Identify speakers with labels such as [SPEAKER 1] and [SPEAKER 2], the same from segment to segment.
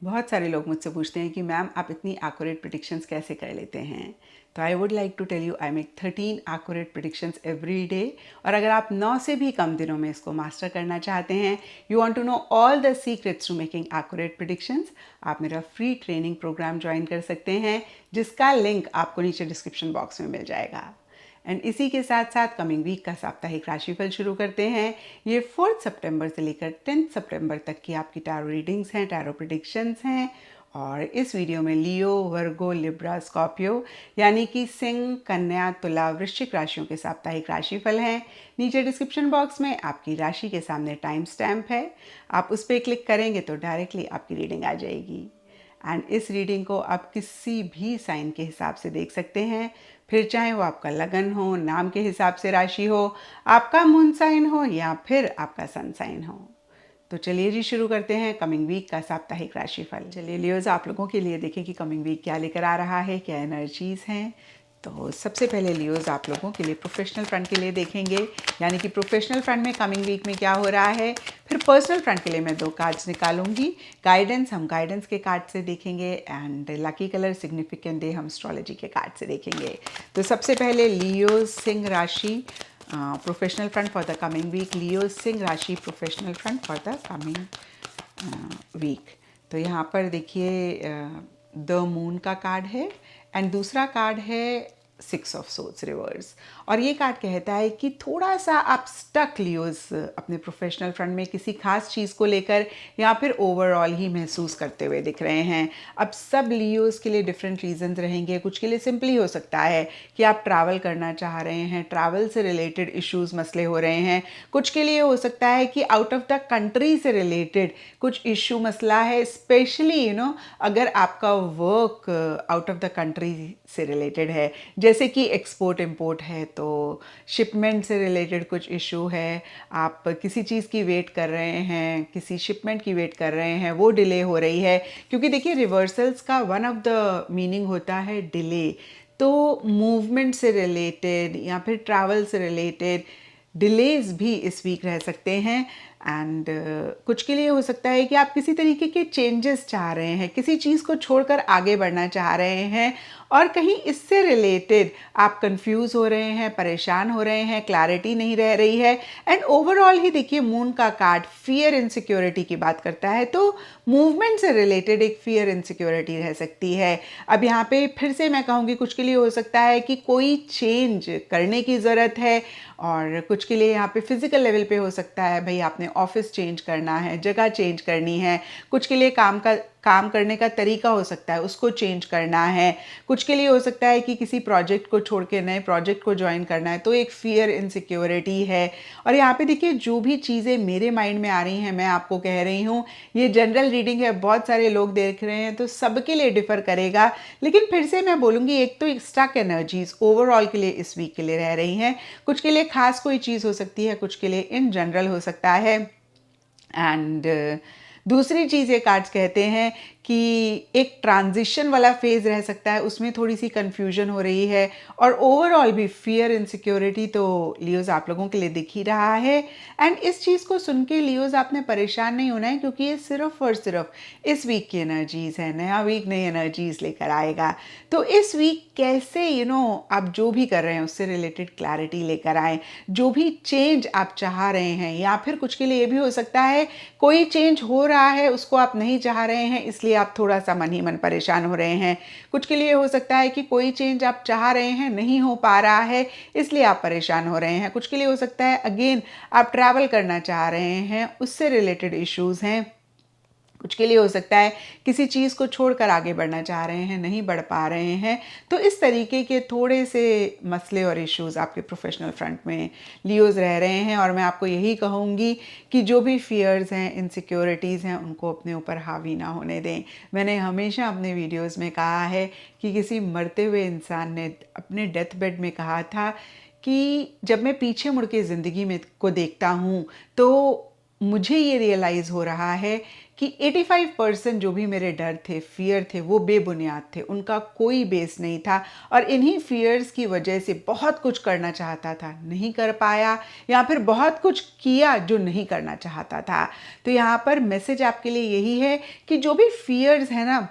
[SPEAKER 1] बहुत सारे लोग मुझसे पूछते हैं कि मैम आप इतनी एक्यूरेट प्रिडिक्शंस कैसे कर लेते हैं। तो I would like to tell you I make 13 accurate predictions every day. और अगर आप 9 से भी कम दिनों में इसको मास्टर करना चाहते हैं, you want to know all the secrets to making accurate predictions, आप मेरा फ्री ट्रेनिंग प्रोग्राम ज्वाइन कर सकते हैं, जिसका लिंक आपको नीचे डिस्क्रिप्शन बॉक्स में मिल जाएगा। एंड इसी के साथ साथ कमिंग वीक का साप्ताहिक राशिफल शुरू करते हैं। ये 4 सितंबर से लेकर 10 सितंबर तक की आपकी टैरो रीडिंग्स हैं, टैरो प्रेडिक्शंस हैं। और इस वीडियो में लियो, वर्गो, लिब्रा, स्कॉर्पियो यानी कि सिंह, कन्या, तुला, वृश्चिक राशियों के साप्ताहिक राशिफल हैं। नीचे डिस्क्रिप्शन बॉक्स में आपकी राशि के सामने टाइम स्टैम्प है, आप उस पर क्लिक करेंगे तो डायरेक्टली आपकी रीडिंग आ जाएगी। एंड इस रीडिंग को आप किसी भी साइन के हिसाब से देख सकते हैं, फिर चाहे वो आपका लगन हो, नाम के हिसाब से राशि हो, आपका मून साइन हो या फिर आपका सन साइन हो। तो चलिए जी शुरू करते हैं कमिंग वीक का साप्ताहिक राशिफल। चलिए लियोज, आप लोगों के लिए देखें कि कमिंग वीक क्या लेकर आ रहा है, क्या एनर्जीज हैं। तो सबसे पहले लियोज आप लोगों के लिए प्रोफेशनल फ्रंट के लिए देखेंगे, यानी कि प्रोफेशनल फ्रंट में कमिंग वीक में क्या हो रहा है। फिर पर्सनल फ्रंट के लिए मैं 2 कार्ड्स निकालूंगी। गाइडेंस हम गाइडेंस के कार्ड से देखेंगे and lucky colour, significant day हम एस्ट्रोलॉजी के कार्ड से देखेंगे। तो सबसे पहले लियो सिंह राशि professional front for the coming week. Leo सिंह राशि professional front for the coming week. तो यहाँ पर देखिए द मून का कार्ड है एंड दूसरा कार्ड है 6 ऑफ सोर्ड्स रिवर्स। और ये कार्ड कहता है कि थोड़ा सा आप स्टक लियोज अपने प्रोफेशनल फ्रंट में किसी खास चीज़ को लेकर या फिर ओवरऑल ही महसूस करते हुए दिख रहे हैं। अब सब लियोज के लिए डिफरेंट रीजंस रहेंगे। कुछ के लिए सिंपली हो सकता है कि आप ट्रैवल करना चाह रहे हैं, ट्रैवल से रिलेटेड इश्यूज मसले हो रहे हैं। कुछ के लिए हो सकता है कि आउट ऑफ द कंट्री से रिलेटेड कुछ इश्यू मसला है, स्पेशली अगर आपका work out of the country से रिलेटेड है, जैसे कि एक्सपोर्ट इंपोर्ट है तो शिपमेंट से रिलेटेड कुछ इशू है। आप किसी चीज़ की वेट कर रहे हैं, किसी शिपमेंट की वेट कर रहे हैं, वो डिले हो रही है। क्योंकि देखिए रिवर्सल्स का वन ऑफ द मीनिंग होता है डिले। तो मूवमेंट से रिलेटेड या फिर ट्रैवल से रिलेटेड डिलेज भी इस वीक रह सकते हैं। एंड कुछ के लिए हो सकता है कि आप किसी तरीके के चेंजेस चाह रहे हैं, किसी चीज़ को छोड़कर आगे बढ़ना चाह रहे हैं और कहीं इससे रिलेटेड आप कंफ्यूज हो रहे हैं, परेशान हो रहे हैं, क्लैरिटी नहीं रह रही है। एंड ओवरऑल ही देखिए मून का कार्ड फियर इनसिक्योरिटी की बात करता है, तो मूवमेंट से रिलेटेड एक फियर इनसिक्योरिटी रह सकती है। अब यहाँ पे फिर से मैं कहूँगी कुछ के लिए हो सकता है कि कोई चेंज करने की ज़रूरत है और कुछ के लिए यहाँ पे फिजिकल लेवल पे हो सकता है भाई आपने ऑफिस चेंज करना है, जगह चेंज करनी है। कुछ के लिए काम करने का तरीका हो सकता है, उसको चेंज करना है। कुछ के लिए हो सकता है कि किसी प्रोजेक्ट को छोड़ के नए प्रोजेक्ट को ज्वाइन करना है, तो एक फियर इनसिक्योरिटी है। और यहाँ पे देखिए जो भी चीज़ें मेरे माइंड में आ रही हैं मैं आपको कह रही हूँ, ये जनरल रीडिंग है, बहुत सारे लोग देख रहे हैं तो सबके लिए डिफर करेगा। लेकिन फिर से मैं बोलूँगी एक तो स्टक एनर्जीज ओवरऑल के लिए इस वीक के लिए रह रही हैं। कुछ के लिए खास कोई चीज़ हो सकती है, कुछ के लिए इन जनरल हो सकता है। एंड दूसरी चीज़ ये कार्ड्स कहते हैं कि एक ट्रांजिशन वाला फेज रह सकता है, उसमें थोड़ी सी कंफ्यूजन हो रही है और ओवरऑल भी फियर इनसिक्योरिटी तो लियोज आप लोगों के लिए दिख ही रहा है। एंड इस चीज़ को सुन के लियोज आपने परेशान नहीं होना है, क्योंकि ये सिर्फ और सिर्फ इस वीक की एनर्जीज है। नया वीक नई एनर्जीज लेकर आएगा। तो इस वीक कैसे आप जो भी कर रहे हैं उससे रिलेटेड क्लैरिटी लेकर आए, जो भी चेंज आप चाह रहे हैं, या फिर कुछ के लिए ये भी हो सकता है कोई चेंज हो रहा है उसको आप नहीं चाह रहे हैं, इसलिए आप थोड़ा सा मन ही मन परेशान हो रहे हैं। कुछ के लिए हो सकता है कि कोई चेंज आप चाह रहे हैं नहीं हो पा रहा है, इसलिए आप परेशान हो रहे हैं। कुछ के लिए हो सकता है अगेन आप ट्रैवल करना चाह रहे हैं, उससे रिलेटेड इश्यूज हैं। कुछ के लिए हो सकता है किसी चीज़ को छोड़कर आगे बढ़ना चाह रहे हैं, नहीं बढ़ पा रहे हैं। तो इस तरीके के थोड़े से मसले और इश्यूज आपके प्रोफेशनल फ्रंट में लियोज रह रहे हैं। और मैं आपको यही कहूँगी कि जो भी फियर्स हैं, इनसिक्योरिटीज़ हैं, उनको अपने ऊपर हावी ना होने दें। मैंने हमेशा अपने वीडियोज़ में कहा है कि किसी मरते हुए इंसान ने अपने डेथ बेड में कहा था कि जब मैं पीछे मुड़ के ज़िंदगी में को देखता हूँ तो मुझे ये रियलाइज़ हो रहा है कि 85% जो भी मेरे डर थे, फ़ियर थे, वो बेबुनियाद थे, उनका कोई बेस नहीं था और इन्हीं फ़ियर्स की वजह से बहुत कुछ करना चाहता था, नहीं कर पाया, या फिर बहुत कुछ किया जो नहीं करना चाहता था। तो यहाँ पर मैसेज आपके लिए यही है कि जो भी फ़ियर्स हैं ना,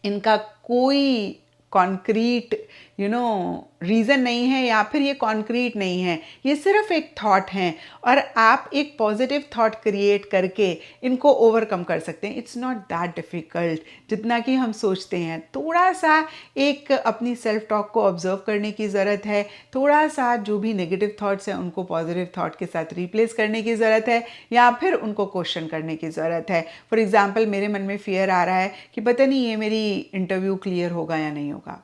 [SPEAKER 1] इनका कोई कॉन्क्रीट रीज़न नहीं है, या फिर ये कॉन्क्रीट नहीं है, ये सिर्फ एक थॉट हैं और आप एक पॉजिटिव थॉट क्रिएट करके इनको ओवरकम कर सकते हैं। इट्स नॉट दैट डिफ़िकल्ट जितना कि हम सोचते हैं। थोड़ा सा एक अपनी सेल्फ टॉक को ऑब्जर्व करने की ज़रूरत है, थोड़ा सा जो भी नेगेटिव थॉट्स हैं उनको पॉजिटिव थॉट के साथ रिप्लेस करने की ज़रूरत है, या फिर उनको क्वेश्चन करने की ज़रूरत है। फॉर एग्ज़ाम्पल, मेरे मन में फ़ियर आ रहा है कि पता नहीं ये मेरी इंटरव्यू क्लियर होगा या नहीं होगा।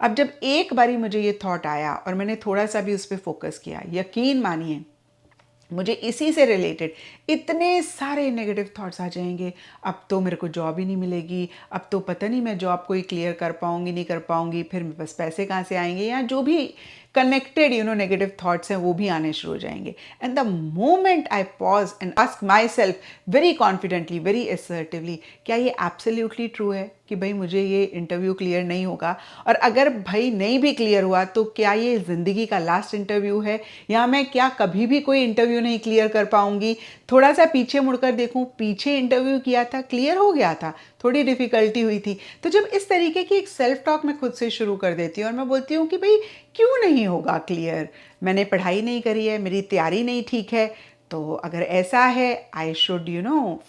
[SPEAKER 1] अब जब एक बारी मुझे ये थॉट आया और मैंने थोड़ा सा भी उस पर फोकस किया, यकीन मानिए मुझे इसी से रिलेटेड इतने सारे नेगेटिव थॉट्स आ जाएंगे। अब तो मेरे को जॉब ही नहीं मिलेगी, अब तो पता नहीं मैं जॉब को ही क्लियर कर पाऊंगी नहीं कर पाऊंगी, फिर मेरे पास पैसे कहाँ से आएंगे, या जो भी कनेक्टेड नेगेटिव थॉट्स हैं वो भी आने शुरू हो जाएंगे। And the moment I pause and ask my self very confidently, very assertively, क्या ये एब्सोल्युटली ट्रू है कि भाई मुझे ये इंटरव्यू क्लियर नहीं होगा, और अगर भाई नहीं भी क्लियर हुआ तो क्या ये ज़िंदगी का लास्ट इंटरव्यू है, या मैं क्या कभी भी कोई इंटरव्यू नहीं क्लियर कर पाऊंगी। थोड़ा सा पीछे मुड़कर देखूं, पीछे इंटरव्यू किया था, क्लियर हो गया था, थोड़ी डिफ़िकल्टी हुई थी। तो जब इस तरीके की एक सेल्फ टॉक मैं खुद से शुरू कर देती हूँ और मैं बोलती हूँ कि भाई क्यों नहीं होगा क्लियर, मैंने पढ़ाई नहीं करी है, मेरी तैयारी नहीं ठीक है, तो अगर ऐसा है I should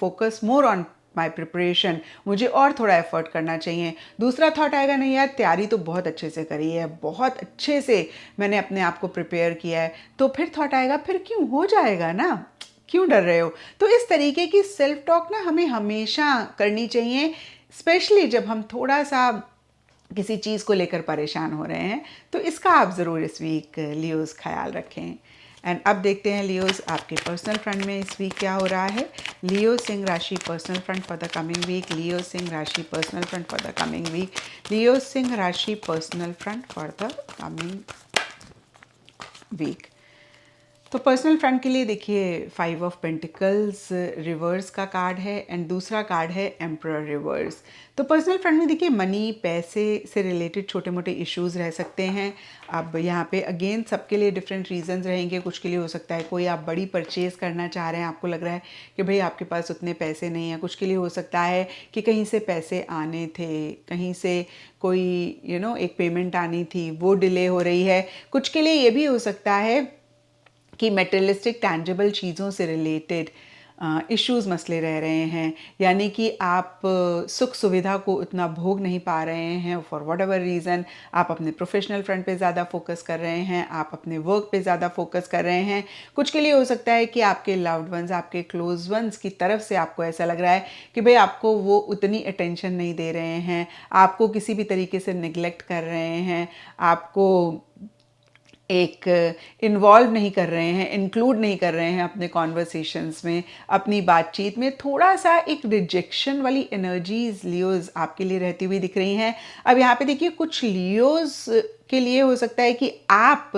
[SPEAKER 1] focus more on my preparation, मुझे और थोड़ा एफर्ट करना चाहिए। दूसरा थॉट आएगा, नहीं यार तैयारी तो बहुत अच्छे से करी है, बहुत अच्छे से मैंने अपने आप को प्रिपेयर किया है। तो फिर थॉट आएगा, फिर क्यों, हो जाएगा ना, क्यों डर रहे हो। तो इस तरीके की सेल्फ टॉक ना हमें हमेशा करनी चाहिए, स्पेशली जब हम थोड़ा सा किसी चीज़ को लेकर परेशान हो रहे हैं। तो इसका आप ज़रूर इस वीक लियोज़ ख्याल रखें। एंड अब देखते हैं लियोज़ आपके पर्सनल फ्रंट में इस वीक क्या हो रहा है। लियो सिंह राशि personal front for the coming week, Leo सिंह राशि personal front for the coming week, Leo सिंह राशि personal front for the coming week. तो पर्सनल फ्रंट के लिए देखिए 5 ऑफ पेंटिकल्स रिवर्स का कार्ड है एंड दूसरा कार्ड है एम्परर रिवर्स। तो पर्सनल फ्रंट में देखिए मनी, पैसे से रिलेटेड छोटे मोटे इश्यूज रह सकते हैं। अब यहाँ पे अगेन सबके लिए डिफरेंट रीजंस रहेंगे। कुछ के लिए हो सकता है कोई आप बड़ी परचेज़ करना चाह रहे हैं, आपको लग रहा है कि भाई आपके पास उतने पैसे नहीं हैं। कुछ के लिए हो सकता है कि कहीं से पैसे आने थे, कहीं से कोई एक पेमेंट आनी थी, वो डिले हो रही है। कुछ के लिए ये भी हो सकता है कि मेटेरियलिस्टिक टैंजिबल चीज़ों से रिलेटेड इश्यूज़ मसले रह रहे हैं, यानी कि आप सुख सुविधा को उतना भोग नहीं पा रहे हैं फॉर वट एवर रीज़न। आप अपने प्रोफेशनल फ्रंट पे ज़्यादा फोकस कर रहे हैं, आप अपने वर्क पे ज़्यादा फोकस कर रहे हैं। कुछ के लिए हो सकता है कि आपके लव्ड वंस, आपके क्लोज वंस की तरफ से आपको ऐसा लग रहा है कि भाई आपको वो उतनी अटेंशन नहीं दे रहे हैं, आपको किसी भी तरीके से निगलेक्ट कर रहे हैं, आपको एक इन्वॉल्व नहीं कर रहे हैं, इंक्लूड नहीं कर रहे हैं अपने कॉन्वर्सेशंस में, अपनी बातचीत में। थोड़ा सा एक रिजेक्शन वाली एनर्जीज लियोज आपके लिए रहती हुई दिख रही हैं। अब यहाँ पे देखिए कुछ लियोज के लिए हो सकता है कि आप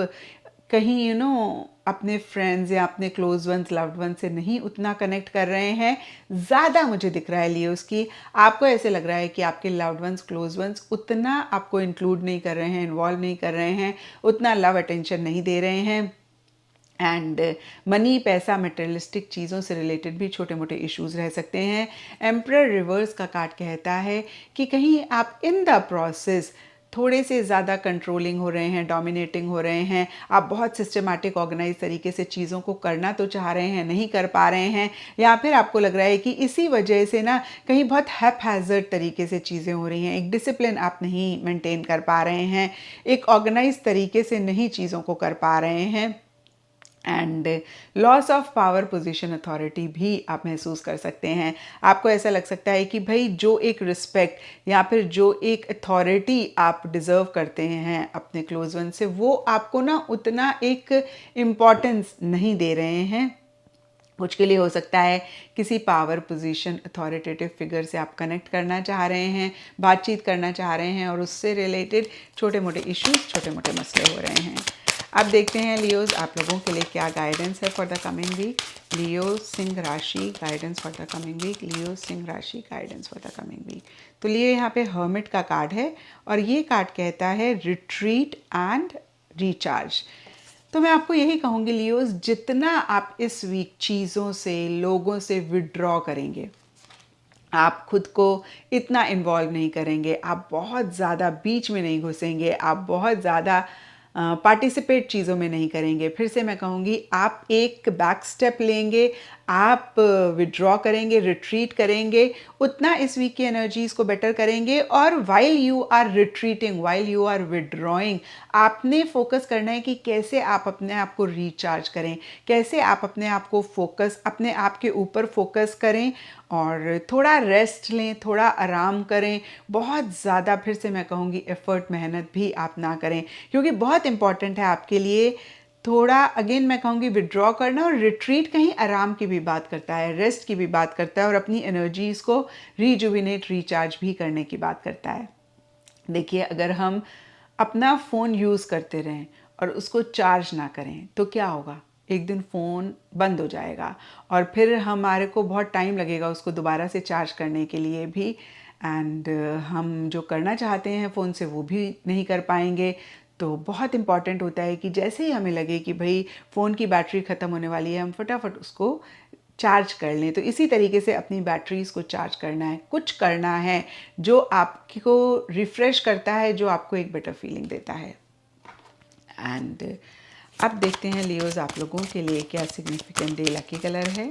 [SPEAKER 1] कहीं अपने फ्रेंड्स या अपने क्लोज वंस, लव्ड वंस से नहीं उतना कनेक्ट कर रहे हैं। ज़्यादा मुझे दिख रहा है लियोस की, आपको ऐसे लग रहा है कि आपके लव्ड वंस, क्लोज वंस उतना आपको इंक्लूड नहीं कर रहे हैं, इन्वॉल्व नहीं कर रहे हैं, उतना लव अटेंशन नहीं दे रहे हैं। एंड मनी, पैसा, मटेरियलिस्टिक चीज़ों से रिलेटेड भी छोटे मोटे इश्यूज रह सकते हैं। एम्परर रिवर्स का कार्ड कहता है कि कहीं आप इन द प्रोसेस थोड़े से ज़्यादा कंट्रोलिंग हो रहे हैं, डोमिनेटिंग हो रहे हैं। आप बहुत सिस्टमैटिक, ऑर्गेनाइज तरीके से चीज़ों को करना तो चाह रहे हैं, नहीं कर पा रहे हैं, या फिर आपको लग रहा है कि इसी वजह से ना कहीं बहुत हैपहैज़र्ड तरीके से चीज़ें हो रही हैं। एक डिसिप्लिन आप नहीं मेंटेन कर पा रहे हैं, एक ऑर्गेनाइज तरीके से नहीं चीज़ों को कर पा रहे हैं। And loss of power, position, authority भी आप महसूस कर सकते हैं। आपको ऐसा लग सकता है कि भाई जो एक रिस्पेक्ट या फिर जो एक अथॉरिटी आप डिज़र्व करते हैं अपने क्लोज वन से, वो आपको ना उतना एक इम्पॉर्टेंस नहीं दे रहे हैं। कुछ के लिए हो सकता है किसी पावर, पोजीशन, अथॉरिटेटिव फिगर से आप कनेक्ट करना चाह रहे हैं, बातचीत करना चाह रहे हैं, और उससे रिलेटेड छोटे मोटे इश्यूज, छोटे मोटे मसले हो रहे हैं। अब देखते हैं लियोज आप लोगों के लिए क्या गाइडेंस है for the coming week. Leo सिंह राशि guidance for the coming week. Leo सिंह राशि guidance for the coming week. तो लियो यहाँ पे हर्मिट का कार्ड है और ये कार्ड कहता है रिट्रीट एंड रिचार्ज। तो मैं आपको यही कहूँगी लियोज, जितना आप इस वीक चीज़ों से लोगों से विड्रॉ करेंगे, आप खुद को इतना इन्वॉल्व नहीं करेंगे, आप बहुत ज़्यादा बीच में नहीं घुसेंगे, आप बहुत ज़्यादा पार्टिसिपेट चीज़ों में नहीं करेंगे, फिर से मैं कहूँगी आप एक बैक स्टेप लेंगे, आप विड्रॉ करेंगे, रिट्रीट करेंगे, उतना इस वीक की एनर्जीज़ को बेटर करेंगे। और while you are retreating, while you are withdrawing, आपने फोकस करना है कि कैसे आप अपने आप को रिचार्ज करें, कैसे आप अपने आप को फोकस, अपने आप के ऊपर फोकस करें और थोड़ा रेस्ट लें, थोड़ा आराम करें। बहुत ज़्यादा फिर से मैं कहूँगी एफर्ट, मेहनत भी आप ना करें, क्योंकि बहुत इंपॉर्टेंट है आपके लिए थोड़ा, अगेन मैं कहूँगी विड्रॉ करना। और रिट्रीट कहीं आराम की भी बात करता है, रेस्ट की भी बात करता है और अपनी एनर्जीज़ को रिजुविनेट, रिचार्ज भी करने की बात करता है। देखिए, अगर हम अपना फ़ोन यूज़ करते रहें और उसको चार्ज ना करें तो क्या होगा, एक दिन फ़ोन बंद हो जाएगा और फिर हमारे को बहुत टाइम लगेगा उसको दोबारा से चार्ज करने के लिए भी, एंड हम जो करना चाहते हैं फ़ोन से वो भी नहीं कर पाएंगे। तो बहुत इम्पॉर्टेंट होता है कि जैसे ही हमें लगे कि भाई फ़ोन की बैटरी ख़त्म होने वाली है, हम फटाफट उसको चार्ज कर लें। तो इसी तरीके से अपनी बैटरीज़ को चार्ज करना है, कुछ करना है जो आपको रिफ़्रेश करता है, जो आपको एक बेटर फीलिंग देता है। एंड अब देखते हैं लियोज आप लोगों के लिए क्या सिग्निफिकेंट डे लकी कलर है।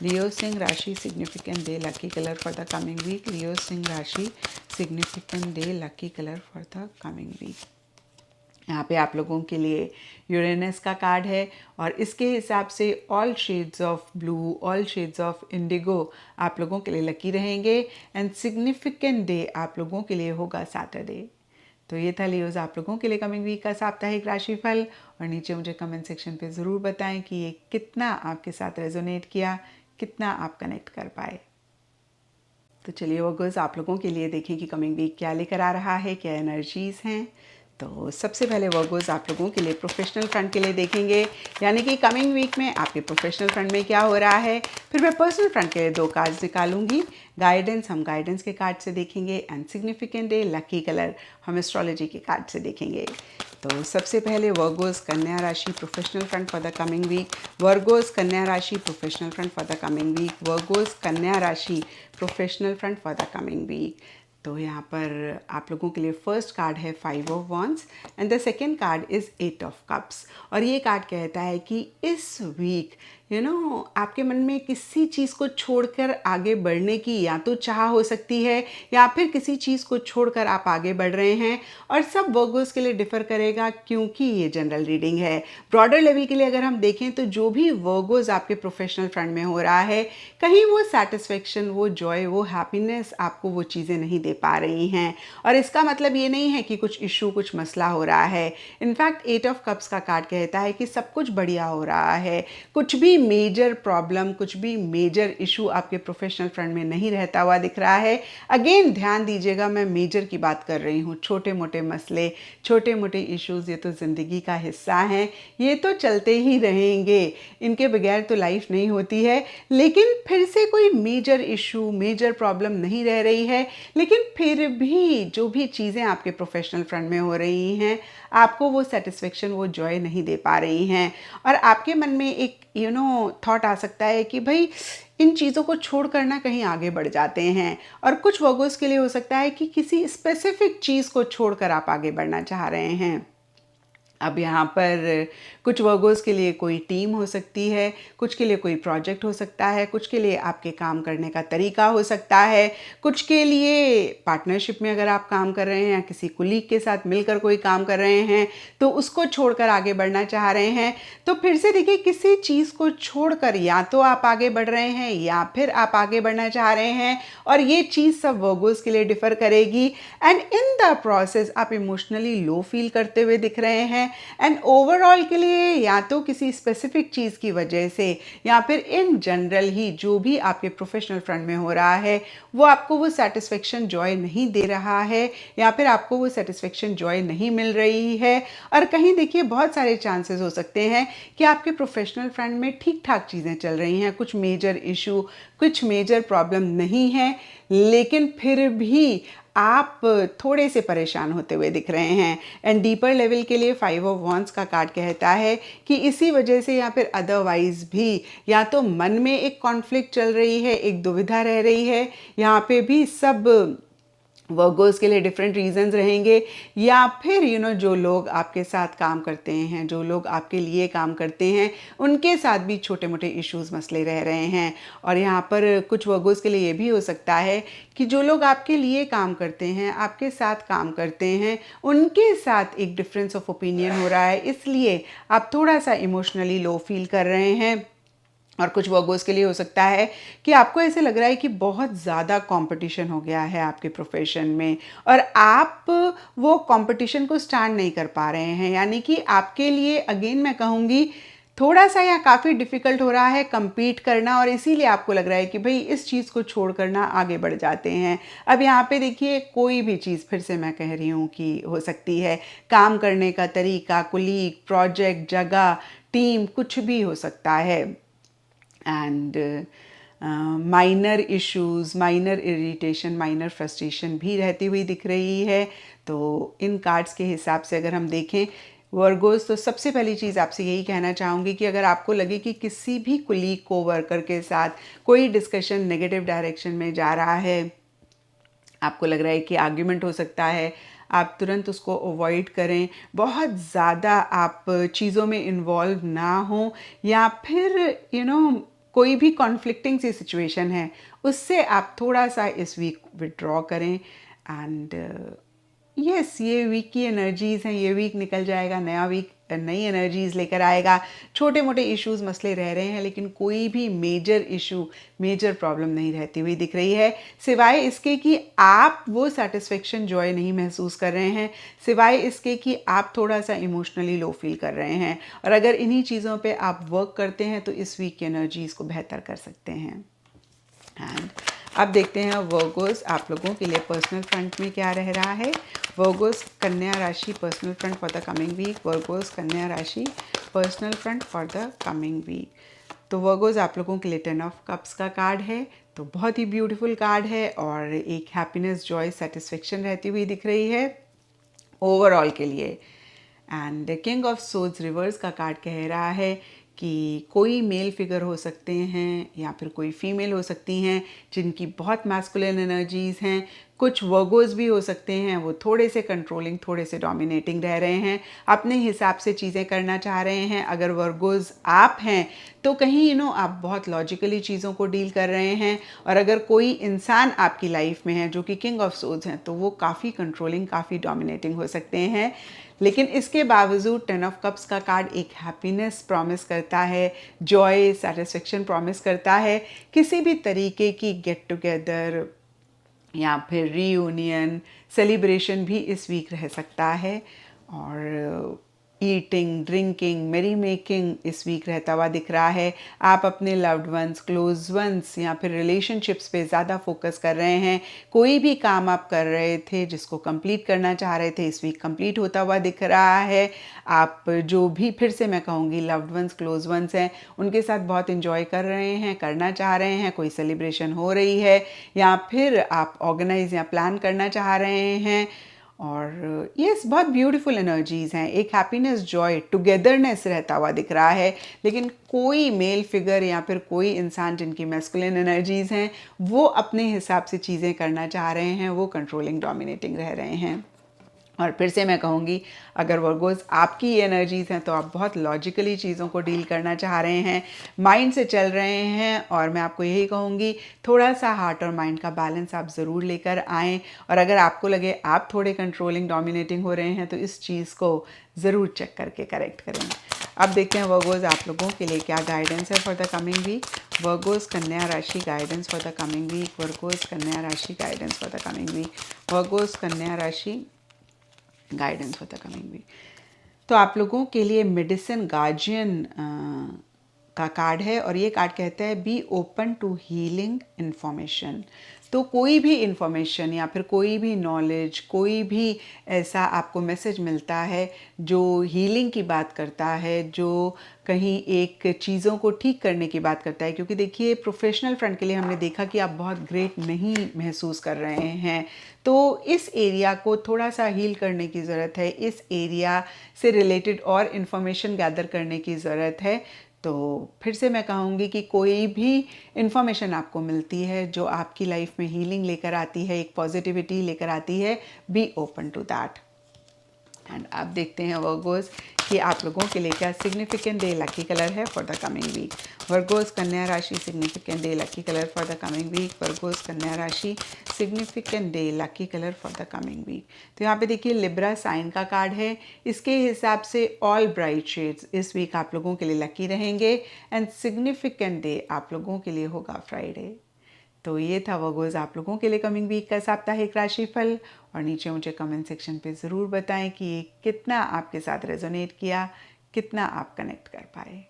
[SPEAKER 1] लियो सिंह राशि significant day lucky colour for the coming week. Leo सिंह राशि significant day lucky colour for the coming week. यहाँ पे आप लोगों के लिए यूरेनस का कार्ड है और इसके हिसाब से all shades of blue, all shades of Indigo आप लोगों के लिए लकी रहेंगे। एंड सिग्निफिकेंट डे आप लोगों के लिए होगा सैटरडे। तो ये था लियोज आप लोगों के लिए कमिंग वीक का साप्ताहिक राशिफल। और नीचे मुझे कमेंट सेक्शन पे ज़रूर बताएं कि ये कितना आपके साथ रेजोनेट किया, कितना आप कनेक्ट कर पाए। तो चलिए वर्गोस आप लोगों के लिए देखें कि कमिंग वीक क्या लेकर आ रहा है, क्या एनर्जीज़ हैं। तो सबसे पहले वर्गोस आप लोगों के लिए प्रोफेशनल फ्रंट के लिए देखेंगे, यानी कि कमिंग वीक में आपके प्रोफेशनल फ्रंट में क्या हो रहा है। फिर मैं पर्सनल फ्रंट के लिए 2 कार्ड्स निकालूंगी। गाइडेंस हम गाइडेंस के कार्ड से देखेंगे and significant day lucky colour हम एस्ट्रोलॉजी के कार्ड से देखेंगे। तो सबसे पहले वर्गोस कन्या राशि professional front for the coming week. Virgos Kanya राशि professional front for the coming week. Virgos Kanya राशि professional front for the coming week. तो यहाँ पर आप लोगों के लिए फर्स्ट कार्ड है 5 of wands and the second card is 8 of cups. और ये कार्ड कहता है कि इस वीक आपके मन में किसी चीज़ को छोड़कर आगे बढ़ने की या तो चाह हो सकती है, या फिर किसी चीज़ को छोड़कर आप आगे बढ़ रहे हैं। और सब वर्गोस के लिए डिफ़र करेगा क्योंकि ये जनरल रीडिंग है। ब्रॉडर लेवल के लिए अगर हम देखें तो जो भी वर्गोस आपके प्रोफेशनल फ्रंट में हो रहा है, कहीं वो सेटिस्फेक्शन, वो जॉय, वो हैप्पीनेस आपको वो चीज़ें नहीं दे पा रही हैं। और इसका मतलब ये नहीं है कि कुछ इशू, कुछ मसला हो रहा है। इनफैक्ट 8 ऑफ कप्स का कार्ड कहता है कि सब कुछ बढ़िया हो रहा है, कुछ भी मेजर प्रॉब्लम, कुछ भी मेजर इशू आपके प्रोफेशनल फ्रंट में नहीं रहता हुआ दिख रहा है। अगेन ध्यान दीजिएगा, मैं मेजर की बात कर रही हूँ। छोटे मोटे मसले, छोटे मोटे इश्यूज़ ये तो ज़िंदगी का हिस्सा हैं, ये तो चलते ही रहेंगे, इनके बगैर तो लाइफ नहीं होती है। लेकिन फिर से कोई मेजर इशू, मेजर प्रॉब्लम नहीं रह रही है। लेकिन फिर भी जो भी चीज़ें आपके प्रोफेशनल फ्रंट में हो रही हैं, आपको वो सेटिस्फेक्शन, वो जॉय नहीं दे पा रही हैं। और आपके मन में एक थॉट आ सकता है कि भाई इन चीज़ों को छोड़ कर ना कहीं आगे बढ़ जाते हैं। और कुछ वर्गोस के लिए हो सकता है कि किसी स्पेसिफिक चीज़ को छोड़कर आप आगे बढ़ना चाह रहे हैं। अब यहाँ पर कुछ वर्गोस के लिए कोई टीम हो सकती है, कुछ के लिए कोई प्रोजेक्ट हो सकता है, कुछ के लिए आपके काम करने का तरीका हो सकता है, कुछ के लिए पार्टनरशिप में अगर आप काम कर रहे हैं या किसी कुलीग के साथ मिलकर कोई काम कर रहे हैं तो उसको छोड़कर आगे बढ़ना चाह रहे हैं। तो फिर से देखिए, किसी चीज़ को छोड़कर या तो आप आगे बढ़ रहे हैं या फिर आप आगे बढ़ना चाह रहे हैं। और ये चीज़ सब वर्गोस के लिए डिफ़र करेगी। एंड इन द प्रोसेस आप इमोशनली लो फील करते हुए दिख रहे हैं। हैं। एंड ओवरऑल के लिए या तो किसी स्पेसिफिक चीज़ की वजह से या फिर इन जनरल ही जो भी आपके प्रोफेशनल फ्रंट में हो रहा है वो आपको वो सेटिस्फेक्शन जॉय नहीं दे रहा है या फिर आपको वो सेटिस्फेक्शन जॉय नहीं मिल रही है। और कहीं देखिए बहुत सारे चांसेस हो सकते हैं कि आपके प्रोफेशनल फ्रंट में ठीक ठाक चीज़ें चल रही हैं, कुछ मेजर इशू, कुछ मेजर प्रॉब्लम नहीं है, लेकिन फिर भी आप थोड़े से परेशान होते हुए दिख रहे हैं। एंड डीपर लेवल के लिए 5 ऑफ वॉन्ड्स का कार्ड कहता है कि इसी वजह से या फिर अदरवाइज भी या तो मन में एक कॉन्फ्लिक्ट चल रही है, एक दुविधा रह रही है, यहाँ पे भी सब वर्गोस के लिए डिफरेंट रीजंस रहेंगे, या फिर जो लोग आपके साथ काम करते हैं, जो लोग आपके लिए काम करते हैं, उनके साथ भी छोटे मोटे इश्यूज मसले रह रहे हैं। और यहाँ पर कुछ वर्गोस के लिए ये भी हो सकता है कि जो लोग आपके लिए काम करते हैं, आपके साथ काम करते हैं, उनके साथ एक डिफरेंस ऑफ ओपिनियन हो रहा है, इसलिए आप थोड़ा सा इमोशनली लो फील कर रहे हैं। और कुछ वर्गोस के लिए हो सकता है कि आपको ऐसे लग रहा है कि बहुत ज़्यादा कंपटीशन हो गया है आपके प्रोफेशन में और आप वो कंपटीशन को स्टैंड नहीं कर पा रहे हैं, यानी कि आपके लिए अगेन मैं कहूँगी थोड़ा सा या काफ़ी डिफ़िकल्ट हो रहा है compete करना, और इसीलिए आपको लग रहा है कि भाई इस चीज़ को छोड़ कर ना आगे बढ़ जाते हैं। अब यहाँ पे देखिए कोई भी चीज़, फिर से मैं कह रही हूँ कि हो सकती है, काम करने का तरीका, कुलीग, प्रोजेक्ट, जगह, टीम, कुछ भी हो सकता है। And minor issues, minor irritation, minor frustration भी रहती हुई दिख रही है। तो इन कार्ड्स के हिसाब से अगर हम देखें वर्गोस, तो सबसे पहली चीज़ आपसे यही कहना चाहूँगी कि अगर आपको लगे कि किसी भी कुलीग को वर्कर के साथ कोई डिस्कशन नेगेटिव डायरेक्शन में जा रहा है, आपको लग रहा है कि आर्ग्यूमेंट हो सकता है, आप तुरंत उसको अवॉइड करें। बहुत ज़्यादा आप चीज़ों में इन्वॉल्व ना हो, या फिर कोई भी कॉन्फ्लिक्टिंग सी सिचुएशन है उससे आप थोड़ा सा इस वीक विड्रॉ करें। एंड यस, ये वीक की एनर्जीज़ हैं, ये वीक निकल जाएगा, नया वीक नई एनर्जीज़ लेकर आएगा। छोटे मोटे इश्यूज मसले रह रहे हैं, लेकिन कोई भी मेजर इशू, मेजर प्रॉब्लम नहीं रहती हुई दिख रही है, सिवाय इसके कि आप वो सेटिस्फेक्शन जॉय नहीं महसूस कर रहे हैं, सिवाय इसके कि आप थोड़ा सा इमोशनली लो फील कर रहे हैं। और अगर इन्हीं चीज़ों पे आप वर्क करते हैं तो इस वीक की एनर्जीज़ को बेहतर कर सकते हैं। एंड अब देखते हैं वर्गोस आप लोगों के लिए पर्सनल फ्रंट में क्या रह रहा है। वर्गोस कन्या राशि personal front for the coming week. Virgos Kanya राशि personal front for the coming week. तो वर्गोस आप लोगों के लिए 10 ऑफ कप्स का कार्ड है, तो बहुत ही ब्यूटीफुल कार्ड है और एक हैप्पीनेस, जॉय, सेटिस्फेक्शन रहती हुई दिख रही है ओवरऑल के लिए। And king of swords reverse का कार्ड कह रहा है कि कोई मेल फिगर हो सकते हैं या फिर कोई फीमेल हो सकती हैं जिनकी बहुत मैस्कुलिन एनर्जीज़ हैं। कुछ वर्गोस भी हो सकते हैं, वो थोड़े से कंट्रोलिंग, थोड़े से डोमिनेटिंग रह रहे हैं, अपने हिसाब से चीज़ें करना चाह रहे हैं। अगर वर्गोस आप हैं तो कहीं आप बहुत लॉजिकली चीज़ों को डील कर रहे हैं, और अगर कोई इंसान आपकी लाइफ में है जो कि किंग ऑफ सोर्ड्स हैं तो वो काफ़ी कंट्रोलिंग, काफ़ी डोमिनेटिंग हो सकते हैं। लेकिन इसके बावजूद 10 ऑफ कप्स का कार्ड एक हैप्पीनेस प्रॉमिस करता है, जॉय, सेटिस्फेक्शन प्रॉमिस करता है। किसी भी तरीके की गेट टुगेदर या फिर रीयूनियन, सेलिब्रेशन भी इस वीक रह सकता है, और ईटिंग, ड्रिंकिंग, मेरी मेकिंग इस वीक रहता हुआ दिख रहा है। आप अपने लव्ड वंस, क्लोज वंस या फिर रिलेशनशिप्स पे ज़्यादा फोकस कर रहे हैं। कोई भी काम आप कर रहे थे जिसको कंप्लीट करना चाह रहे थे, इस वीक कंप्लीट होता हुआ दिख रहा है। आप जो भी, फिर से मैं कहूँगी, लव्ड वंस, क्लोज वंस हैं, उनके साथ बहुत इंजॉय कर रहे हैं, करना चाह रहे हैं, कोई सेलिब्रेशन हो रही है, या फिर आप ऑर्गेनाइज या प्लान करना चाह रहे हैं। और यस, बहुत ब्यूटीफुल एनर्जीज़ हैं, एक हैप्पीनेस, जॉय, टुगेदरनेस रहता हुआ दिख रहा है। लेकिन कोई मेल फिगर या फिर कोई इंसान जिनकी मैस्कुलिन एनर्जीज़ हैं वो अपने हिसाब से चीज़ें करना चाह रहे हैं, वो कंट्रोलिंग, डोमिनेटिंग रह रहे हैं। और फिर से मैं कहूँगी, अगर वर्गोस आपकी एनर्जीज़ हैं तो आप बहुत लॉजिकली चीज़ों को डील करना चाह रहे हैं, माइंड से चल रहे हैं, और मैं आपको यही कहूँगी थोड़ा सा हार्ट और माइंड का बैलेंस आप ज़रूर लेकर आएँ। और अगर आपको लगे आप थोड़े कंट्रोलिंग, डोमिनेटिंग हो रहे हैं तो इस चीज़ को ज़रूर चेक करके करेक्ट करें। अब देखते हैं वर्गोस आप लोगों के लिए क्या गाइडेंस है for the coming week. Virgos Kanya राशि guidance for the coming week. Virgos Kanya राशि guidance for the coming week. Virgos Kanya राशि guidance for the coming week. तो आप लोगों के लिए मेडिसिन गार्जियन का कार्ड है और ये कार्ड कहता है be open to healing information. तो कोई भी इन्फॉर्मेशन या फिर कोई भी नॉलेज, कोई भी ऐसा आपको मैसेज मिलता है जो हीलिंग की बात करता है, जो कहीं एक चीज़ों को ठीक करने की बात करता है, क्योंकि देखिए प्रोफेशनल फ्रंट के लिए हमने देखा कि आप बहुत ग्रेट नहीं महसूस कर रहे हैं, तो इस एरिया को थोड़ा सा हील करने की ज़रूरत है, इस एरिया से रिलेटेड और इन्फॉर्मेशन गैदर करने की ज़रूरत है। तो फिर से मैं कहूँगी कि कोई भी इन्फॉर्मेशन आपको मिलती है जो आपकी लाइफ में हीलिंग लेकर आती है, एक पॉजिटिविटी लेकर आती है, be open to that. And आप देखते हैं वर्गोस कि आप लोगों के लिए क्या सिग्निफिकेंट डे लकी कलर है for the coming week. Virgos Kanya राशि significant day lucky colour for the coming week. Virgos Kanya राशि significant day lucky colour for the coming week. तो यहाँ पे देखिए लिब्रा साइन का कार्ड है, इसके हिसाब से ऑल ब्राइट शेड्स इस वीक आप लोगों के लिए लकी रहेंगे एंड सिग्निफिकेंट डे आप लोगों के लिए होगा फ्राइडे। तो ये था वर्गोज़ आप लोगों के लिए कमिंग वीक का साप्ताहिक राशिफल। और नीचे मुझे कमेंट सेक्शन पे ज़रूर बताएं कि ये कितना आपके साथ रेजोनेट किया, कितना आप कनेक्ट कर पाए।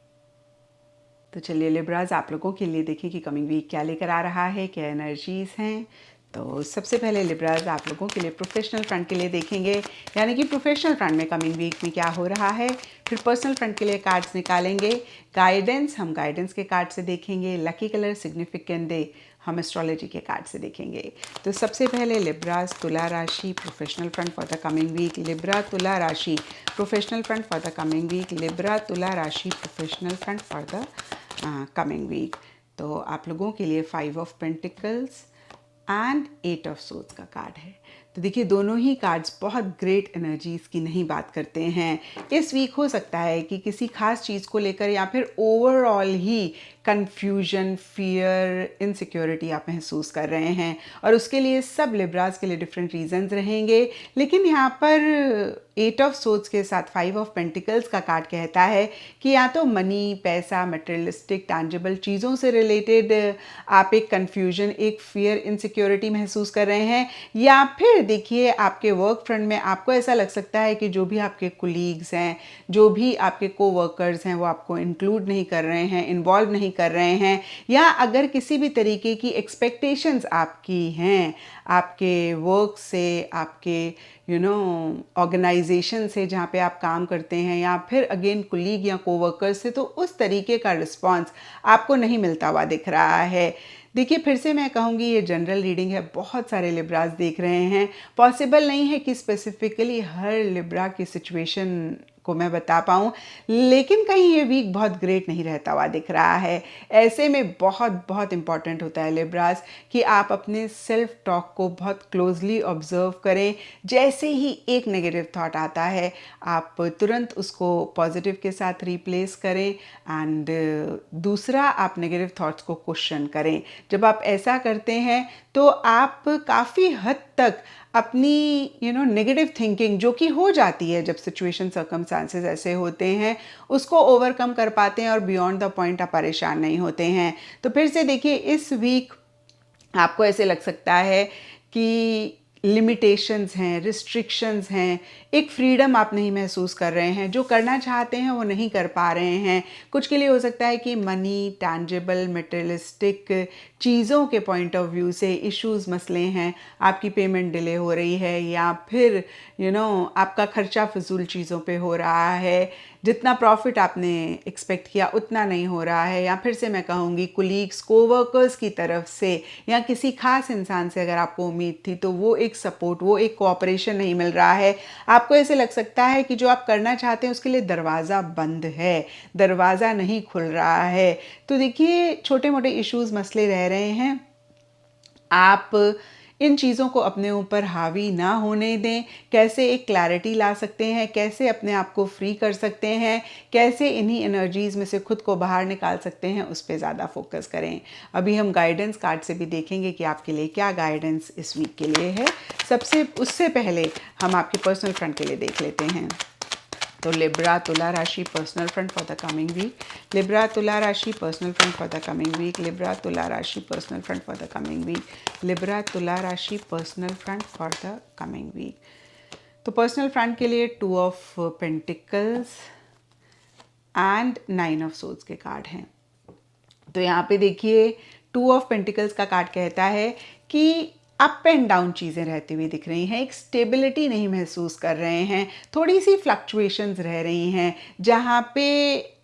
[SPEAKER 1] तो चलिए लिब्राज आप लोगों के लिए देखिए कि कमिंग वीक क्या लेकर आ रहा है, क्या एनर्जीज़ हैं। तो सबसे पहले लिब्राज आप लोगों के लिए प्रोफेशनल फ्रंट के लिए देखेंगे, यानी कि प्रोफेशनल फ्रंट में कमिंग वीक में क्या हो रहा है। फिर पर्सनल फ्रंट के लिए कार्ड्स निकालेंगे, गाइडेंस हम गाइडेंस के कार्ड से देखेंगे, लकी कलर सिग्निफिकेंट डे हम एस्ट्रोलॉजी के कार्ड से देखेंगे। तो सबसे पहले लिब्राज तुला राशि professional front for the coming week. Libra Tula राशि professional front for the coming week. Libra Tula राशि professional front for the coming week. तो आप लोगों के लिए 5 of pentacles and 8 of swords का कार्ड है। तो देखिए दोनों ही कार्ड्स बहुत ग्रेट एनर्जीज़ की नहीं बात करते हैं। इस वीक हो सकता है कि किसी खास चीज़ को लेकर या फिर ओवरऑल ही कन्फ्यूजन, फियर, इनसिक्योरिटी आप महसूस कर रहे हैं और उसके लिए सब लिब्रास के लिए डिफरेंट रीजंस रहेंगे। लेकिन यहाँ पर 8 ऑफ सोर्ड्स के साथ 5 ऑफ पेंटिकल्स का कार्ड कहता है कि या तो मनी, पैसा, मटेरियलिस्टिक, टैंजिबल चीज़ों से रिलेटेड आप एक कन्फ्यूजन, एक फियर, इनसिक्योरिटी महसूस कर रहे हैं, या फिर देखिए आपके वर्क फ्रंट में आपको ऐसा लग सकता है कि जो भी आपके कोलीग्स हैं, जो भी आपके कोवर्कर्स हैं, वो आपको इंक्लूड नहीं कर रहे हैं, इन्वॉल्व नहीं कर रहे हैं, या अगर किसी भी तरीके की एक्सपेक्टेशंस आपकी हैं आपके वर्क से, आपके ऑर्गेनाइजेशन से जहाँ पे आप काम करते हैं, या फिर अगेन कोलीग या कोवर्कर्स से, तो उस तरीके का रिस्पॉन्स आपको नहीं मिलता हुआ दिख रहा है। देखिए फिर से मैं कहूँगी ये जनरल रीडिंग है, बहुत सारे लिब्रास देख रहे हैं, पॉसिबल नहीं है कि स्पेसिफिकली हर लिब्रा की सिचुएशन को मैं बता पाऊँ, लेकिन कहीं ये वीक बहुत ग्रेट नहीं रहता हुआ दिख रहा है। ऐसे में बहुत बहुत इम्पॉर्टेंट होता है लिब्रास कि आप अपने सेल्फ टॉक को बहुत क्लोजली ऑब्जर्व करें। जैसे ही एक नेगेटिव थॉट आता है आप तुरंत उसको पॉजिटिव के साथ रिप्लेस करें एंड दूसरा आप नेगेटिव थॉट्स को क्वेश्चन करें। जब आप ऐसा करते हैं तो आप काफ़ी हद तक अपनी नेगेटिव थिंकिंग जो कि हो जाती है जब सिचुएशन सर्कमस्टांसेस ऐसे होते हैं, उसको ओवरकम कर पाते हैं और बियॉन्ड द पॉइंट आप परेशान नहीं होते हैं। तो फिर से देखिए इस वीक आपको ऐसे लग सकता है कि लिमिटेशंस हैं, रिस्ट्रिक्शंस हैं, एक फ्रीडम आप नहीं महसूस कर रहे हैं, जो करना चाहते हैं वो नहीं कर पा रहे हैं। कुछ के लिए हो सकता है कि मनी, टैंजिबल, मटेरियलिस्टिक चीज़ों के पॉइंट ऑफ व्यू से इश्यूज़, मसले हैं, आपकी पेमेंट डिले हो रही है, या फिर आपका खर्चा फजूल चीज़ों पे हो रहा है, जितना प्रॉफिट आपने एक्सपेक्ट किया उतना नहीं हो रहा है, या फिर से मैं कहूँगी कोलीग्स, कोवर्कर्स की तरफ से या किसी खास इंसान से अगर आपको उम्मीद थी तो वो एक सपोर्ट, वो एक कोऑपरेशन नहीं मिल रहा है। आपको ऐसे लग सकता है कि जो आप करना चाहते हैं उसके लिए दरवाज़ा बंद है, दरवाज़ा नहीं खुल रहा है। तो देखिए छोटे मोटे इश्यूज़, मसले रह रहे हैं, आप इन चीज़ों को अपने ऊपर हावी ना होने दें। कैसे एक क्लैरिटी ला सकते हैं, कैसे अपने आप को फ्री कर सकते हैं, कैसे इन्हीं एनर्जीज़ में से खुद को बाहर निकाल सकते हैं, उस पर ज़्यादा फोकस करें। अभी हम गाइडेंस कार्ड से भी देखेंगे कि आपके लिए क्या गाइडेंस इस वीक के लिए है। उससे पहले हम आपके पर्सनल फ्रंट के लिए देख लेते हैं। तो लिब्रा तुला राशि personal front for the coming week. Libra Tula राशि personal front for the coming week. Libra Tula राशि personal front for the coming week. Libra Tula राशि personal front for the coming week. तो पर्सनल फ्रंट के लिए 2 of pentacles and 9 of swords के card हैं। तो यहाँ पे देखिए 2 ऑफ पेंटिकल्स का कार्ड कहता है कि अप एंड डाउन चीज़ें रहती हुई दिख रही हैं, एक स्टेबिलिटी नहीं महसूस कर रहे हैं, थोड़ी सी फ्लक्चुएशंस रह रही हैं, जहाँ पे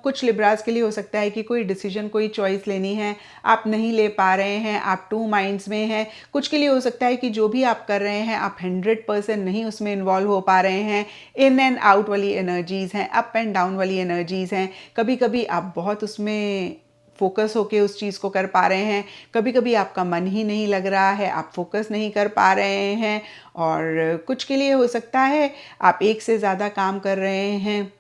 [SPEAKER 1] कुछ लिब्रास के लिए हो सकता है कि कोई डिसीजन, कोई चॉइस लेनी है, आप नहीं ले पा रहे हैं, आप 2 माइंड्स में हैं। कुछ के लिए हो सकता है कि जो भी आप कर रहे हैं आप 100% नहीं उसमें इन्वॉल्व हो पा रहे हैं। इन एंड आउट वाली एनर्जीज़ हैं, अप एंड डाउन वाली एनर्जीज़ हैं। कभी कभी आप बहुत उसमें फोकस होके उस चीज़ को कर पा रहे हैं, कभी कभी आपका मन ही नहीं लग रहा है, आप फोकस नहीं कर पा रहे हैं। और कुछ के लिए हो सकता है आप एक से ज़्यादा काम कर रहे हैं।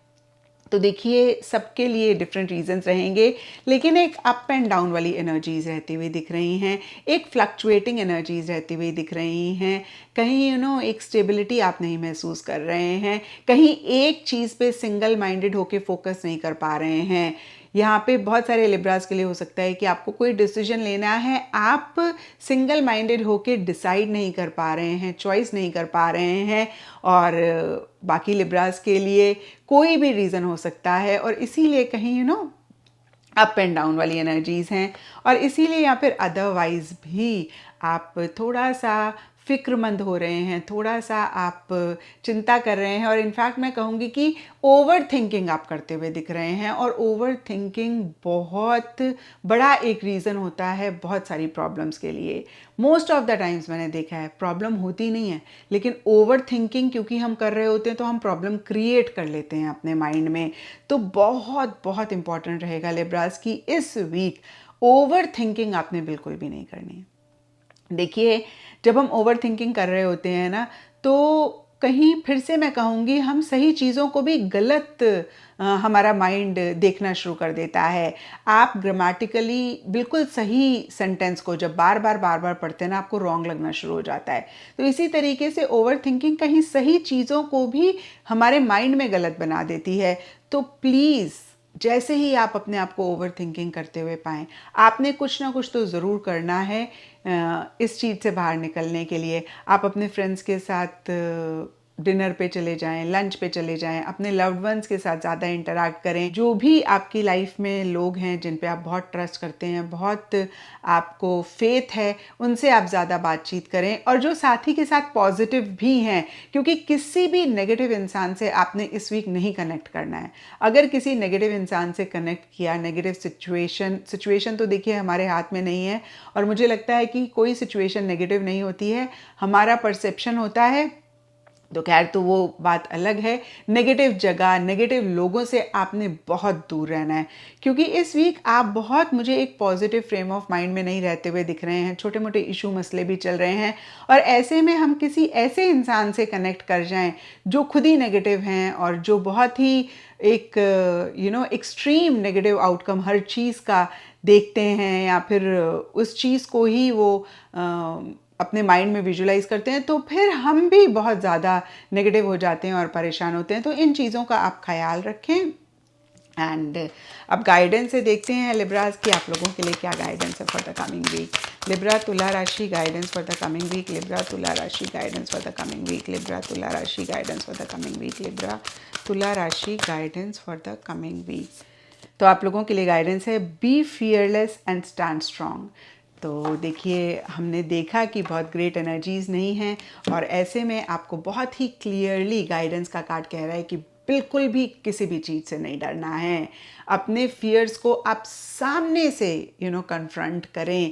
[SPEAKER 1] तो देखिए सबके लिए डिफरेंट रीजंस रहेंगे, लेकिन एक अप एंड डाउन वाली एनर्जीज रहती हुई दिख रही हैं, एक फ्लक्चुएटिंग एनर्जीज रहती हुई दिख रही हैं। कहीं एक स्टेबिलिटी आप नहीं महसूस कर रहे हैं, कहीं एक चीज़ पे सिंगल माइंडेड होके फोकस नहीं कर पा रहे हैं। यहाँ पे बहुत सारे लिब्रास के लिए हो सकता है कि आपको कोई डिसीजन लेना है, आप सिंगल माइंडेड होके डिसाइड नहीं कर पा रहे हैं, चॉइस नहीं कर पा रहे हैं। और बाकी लिब्रास के लिए कोई भी रीज़न हो सकता है, और इसीलिए कहीं अप एंड डाउन वाली एनर्जीज़ हैं। और इसीलिए या फिर अदरवाइज भी आप थोड़ा सा फ़िक्रमंद हो रहे हैं, थोड़ा सा आप चिंता कर रहे हैं, और इनफैक्ट मैं कहूँगी कि ओवर थिंकिंग आप करते हुए दिख रहे हैं। और ओवर थिंकिंग बहुत बड़ा एक रीज़न होता है बहुत सारी प्रॉब्लम्स के लिए। मोस्ट ऑफ द टाइम्स मैंने देखा है प्रॉब्लम होती नहीं है, लेकिन ओवर थिंकिंग क्योंकि हम कर रहे होते हैं तो हम प्रॉब्लम क्रिएट कर लेते हैं अपने माइंड में। तो बहुत बहुत इंपॉर्टेंट रहेगा लिब्रास की इस वीक ओवर थिंकिंग आपने बिल्कुल भी नहीं करनी है। देखिए जब हम ओवर थिंकिंग कर रहे होते हैं ना, तो कहीं फिर से मैं कहूँगी हम सही चीज़ों को भी गलत हमारा माइंड देखना शुरू कर देता है। आप ग्रामेटिकली बिल्कुल सही सेंटेंस को जब बार बार पढ़ते हैं ना, आपको रॉन्ग लगना शुरू हो जाता है। तो इसी तरीके से ओवर थिंकिंग कहीं सही चीज़ों को भी हमारे माइंड में गलत बना देती है। तो प्लीज़ जैसे ही आप अपने आप को ओवर थिंकिंग करते हुए पाएं, आपने कुछ ना कुछ तो ज़रूर करना है इस चीज़ से बाहर निकलने के लिए। आप अपने फ्रेंड्स के साथ डिनर पे चले जाएं, लंच पे चले जाएं, अपने लव्ड वंस के साथ ज़्यादा इंटरैक्ट करें। जो भी आपकी लाइफ में लोग हैं जिन पे आप बहुत ट्रस्ट करते हैं, बहुत आपको फेथ है, उनसे आप ज़्यादा बातचीत करें। और जो साथी के साथ पॉजिटिव भी हैं, क्योंकि किसी भी नेगेटिव इंसान से आपने इस वीक नहीं कनेक्ट करना है। अगर किसी नेगेटिव इंसान से कनेक्ट किया, नेगेटिव सिचुएशन तो देखिए हमारे हाथ में नहीं है, और मुझे लगता है कि कोई सिचुएशन नेगेटिव नहीं होती है, हमारा परसेप्शन होता है। तो खैर तो वो बात अलग है। नेगेटिव जगह, नेगेटिव लोगों से आपने बहुत दूर रहना है, क्योंकि इस वीक आप बहुत, मुझे एक पॉजिटिव फ्रेम ऑफ माइंड में नहीं रहते हुए दिख रहे हैं। छोटे मोटे इशू मसले भी चल रहे हैं, और ऐसे में हम किसी ऐसे इंसान से कनेक्ट कर जाएं जो खुद ही नेगेटिव हैं, और जो बहुत ही एक एक्सट्रीम नेगेटिव आउटकम हर चीज़ का देखते हैं, या फिर उस चीज़ को ही वो अपने माइंड में विजुलाइज करते हैं, तो फिर हम भी बहुत ज़्यादा नेगेटिव हो जाते हैं और परेशान होते हैं। तो इन चीज़ों का आप ख्याल रखें। एंड अब गाइडेंस से देखते हैं लिब्रास की आप लोगों के लिए क्या गाइडेंस है for the coming week. Libra Tula राशि guidance for the coming week. Libra Tula राशि guidance for the coming week. Libra Tula राशि guidance for the coming week. Libra Tula राशि guidance for the coming week. तो आप लोगों के लिए गाइडेंस है, be fearless and stand strong. तो देखिए हमने देखा कि बहुत ग्रेट एनर्जीज़ नहीं हैं, और ऐसे में आपको बहुत ही क्लियरली गाइडेंस का कार्ड कह रहा है कि बिल्कुल भी किसी भी चीज़ से नहीं डरना है। अपने फियर्स को आप सामने से कन्फ्रंट करें।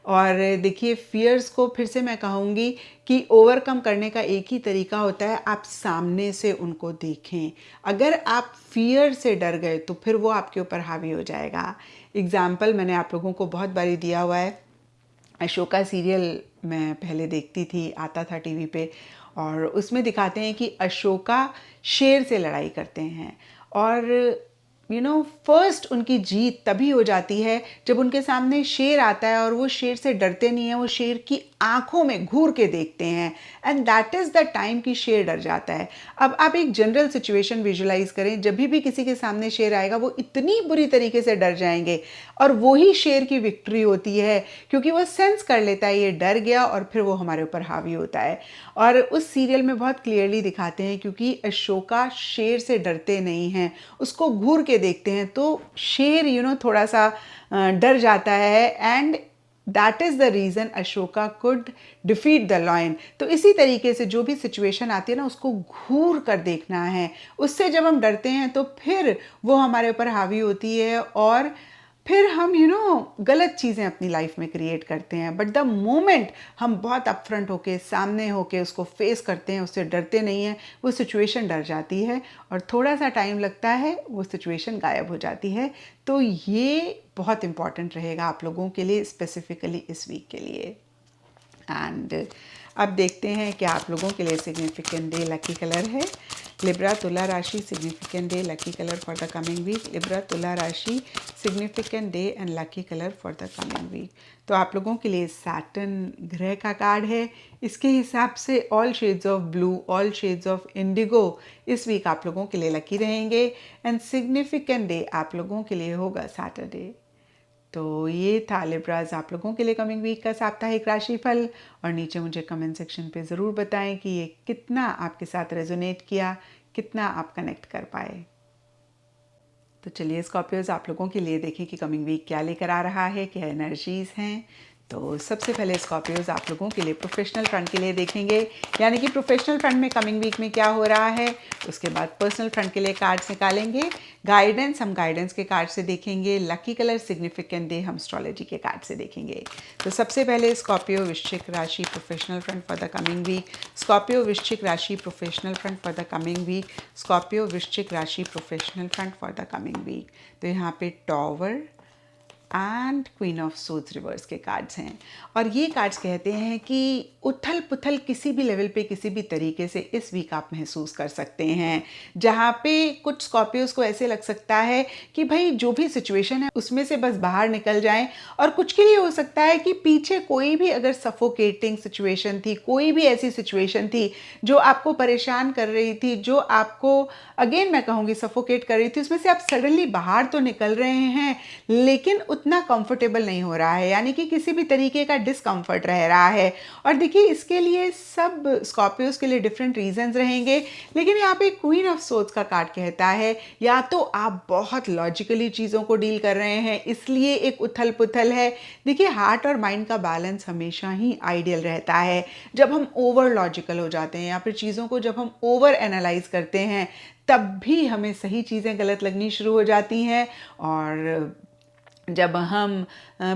[SPEAKER 1] और देखिए फियर्स को फिर से मैं कहूँगी कि ओवरकम करने का एक ही तरीका होता है, आप सामने से उनको देखें। अगर आप फियर से डर गए तो फिर वो आपके ऊपर हावी हो जाएगा। एग्जाम्पल मैंने आप लोगों को बहुत बारी दिया हुआ है। अशोका सीरियल मैं पहले देखती थी, आता था टीवी पे, और उसमें दिखाते हैं कि अशोका शेर से लड़ाई करते हैं, और फर्स्ट उनकी जीत तभी हो जाती है जब उनके सामने शेर आता है और वो शेर से डरते नहीं है, वो शेर की आंखों में घूर के देखते हैं, and that is the time कि शेर डर जाता है। अब आप एक जनरल सिचुएशन विजुलाइज करें, जब भी किसी के सामने शेर आएगा वो इतनी बुरी तरीके से डर जाएंगे और वही शेर की विक्ट्री होती है, क्योंकि वो सेंस कर लेता है ये डर गया और फिर वो हमारे ऊपर हावी होता है। और उस सीरियल में बहुत क्लियरली दिखाते हैं, क्योंकि अशोका शेर से डरते नहीं हैं, उसको घूर के देखते हैं, तो शेर थोड़ा सा डर जाता है, and that is the reason Ashoka could defeat the lion. तो इसी तरीके से जो भी सिचुएशन आती है ना, उसको घूर कर देखना है। उससे जब हम डरते हैं तो फिर वो हमारे ऊपर हावी होती है और फिर हम गलत चीज़ें अपनी लाइफ में क्रिएट करते हैं। बट द मोमेंट हम बहुत अपफ्रंट होके सामने होके उसको फेस करते हैं, उससे डरते नहीं हैं, वो सिचुएशन डर जाती है और थोड़ा सा टाइम लगता है, वो सिचुएशन गायब हो जाती है। तो ये बहुत इम्पॉर्टेंट रहेगा आप लोगों के लिए, स्पेसिफिकली इस वीक के लिए। एंड अब देखते हैं कि आप लोगों के लिए सिग्निफिकेंट डे लकी कलर है लिब्रा तुला राशि। Significant day lucky colour for the coming week, Libra Tula राशि significant day and lucky colour for the coming week. तो आप लोगों के लिए सैटर्न ग्रह का कार्ड है। इसके हिसाब से all shades of blue, all shades of Indigo इस वीक आप लोगों के लिए लकी रहेंगे। एंड सिग्निफिकेंट डे आप लोगों के लिए होगा सैटरडे। तो ये था लिब्राज आप लोगों के लिए कमिंग वीक का साप्ताहिक राशिफल। और नीचे मुझे कमेंट सेक्शन पे ज़रूर बताएं कि ये कितना आपके साथ रेजोनेट किया, कितना आप कनेक्ट कर पाए। तो चलिए स्कॉर्पियोज आप लोगों के लिए देखें कि कमिंग वीक क्या लेकर आ रहा है, क्या एनर्जीज़ हैं। तो सबसे पहले स्कॉर्पियोज आप लोगों के लिए प्रोफेशनल फ्रंट के लिए देखेंगे, यानी कि प्रोफेशनल फ्रंट में कमिंग वीक में क्या हो रहा है। उसके बाद पर्सनल फ्रंट के लिए कार्ड्स निकालेंगे, गाइडेंस हम गाइडेंस के कार्ड से देखेंगे, लकी कलर सिग्निफिकेंट डे हम एस्ट्रोलॉजी के कार्ड से देखेंगे। तो सबसे पहले स्कॉर्पियो वृश्चिक राशि professional front for the coming week, Scorpio Vrishchik राशि professional front for the coming week, Scorpio Vrishchik राशि professional front for the coming week. तो यहाँ पे tower and queen of swords reverse के कार्ड्स हैं, और ये कार्ड्स कहते हैं कि उथल पुथल किसी भी लेवल पे किसी भी तरीके से इस वीक आप महसूस कर सकते हैं, जहाँ पे कुछ स्कॉर्पियोज को ऐसे लग सकता है कि भाई जो भी सिचुएशन है उसमें से बस बाहर निकल जाएं, और कुछ के लिए हो सकता है कि पीछे कोई भी अगर सफोकेटिंग सिचुएशन थी, कोई भी ऐसी सिचुएशन थी जो आपको परेशान कर रही थी, जो आपको अगेन मैं कहूँगी सफोकेट कर रही थी, उसमें से आप सडनली बाहर तो निकल रहे हैं लेकिन उतना कंफर्टेबल नहीं हो रहा है, यानी कि किसी भी तरीके का डिस्कम्फर्ट रह रहा है। और देखिए इसके लिए सब स्कॉर्पियोज के लिए डिफरेंट रीजंस रहेंगे, लेकिन यहाँ पे क्वीन ऑफ सोड्स का कार्ड कहता है या तो आप बहुत लॉजिकली चीज़ों को डील कर रहे हैं इसलिए एक उथल पुथल है। देखिए हार्ट और माइंड का बैलेंस हमेशा ही आइडियल रहता है। जब हम ओवर लॉजिकल हो जाते हैं या फिर चीज़ों को जब हम ओवर एनालाइज करते हैं तब भी हमें सही चीज़ें गलत लगनी शुरू हो जाती हैं, और जब हम